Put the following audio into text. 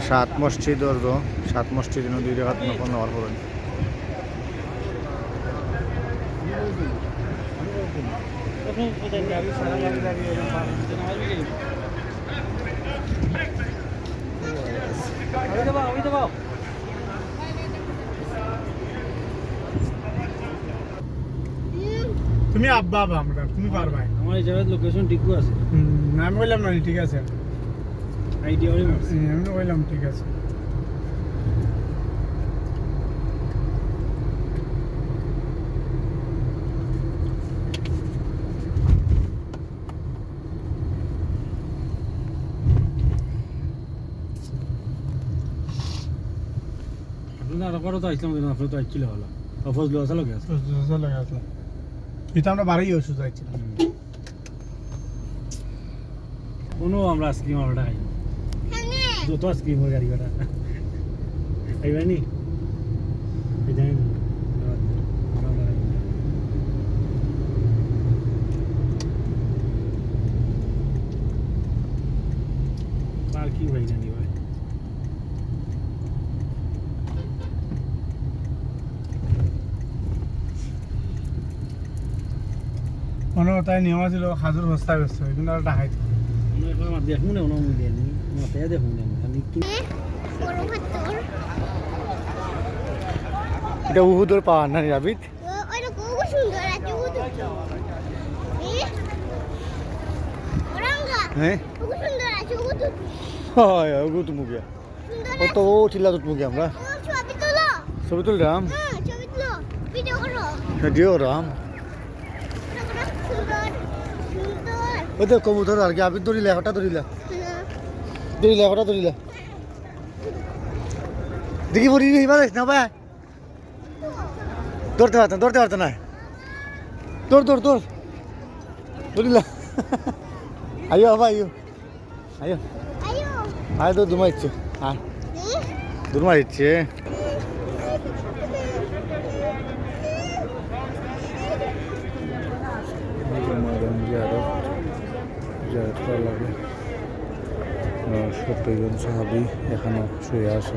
সাত মসজিদ অর্ধ সাত মসজিদ দুই জায়গা কোনো নেওয়ার পরে তুমি আব্বা আমরা তুমি পারবা আমার এই জায়গার লোকেশন ঠিকও আছে আমি বললাম না ঠিক আছে আইডিয়া হলে আমি বললাম ঠিক আছে আপনার আরো তো আসলাম আপনি তো আসছিল হলো ফজলু আসা লোক আছে এটা আমরা বাড়াই ওষুধ যাচ্ছিলাম কোনো আমরা আইসক্রিম আমরা খাই যত আইসক্রিম হয় গাড়ি ভাড়া খাইবানি এই জানেন পার্কিং ভাই জানি ভাই মনে তাই নেওয়া ছিল হাজুর বস্তা ব্যস্ত কিন্তু আর ডাকাই দেখুন না ওনা মুই দেনি মাথায় দেখুন না আমি কি এটা উহুদর পাহাড় না রাবিত ওইটা খুব সুন্দর আছে উহুদ হ্যাঁ খুব সুন্দর আছে উহুদ হয় ওগু তুমি গিয়া কত টিলা তো তুমি আমরা ছবি তোলো ছবি তুললাম ছবি তোলো ভিডিও করো ভিডিও রাম সুন্দর সুন্দর ওই তো কবুতর আর কি আবিদ ধরিলা হঠাৎ ধরিলা হঠাৎ ধরিলা দেখি পড়ি এবার না ভাই ধরতে পারতো না দৌড় ধরিলা আইও বাবা আইও আয়ো আয় তো দুমা ইচ্ছে আয় দুমা ইচ্ছে জিয়ারত করা লাগে 70 জন সাহাবী এখানে শুয়ে আছে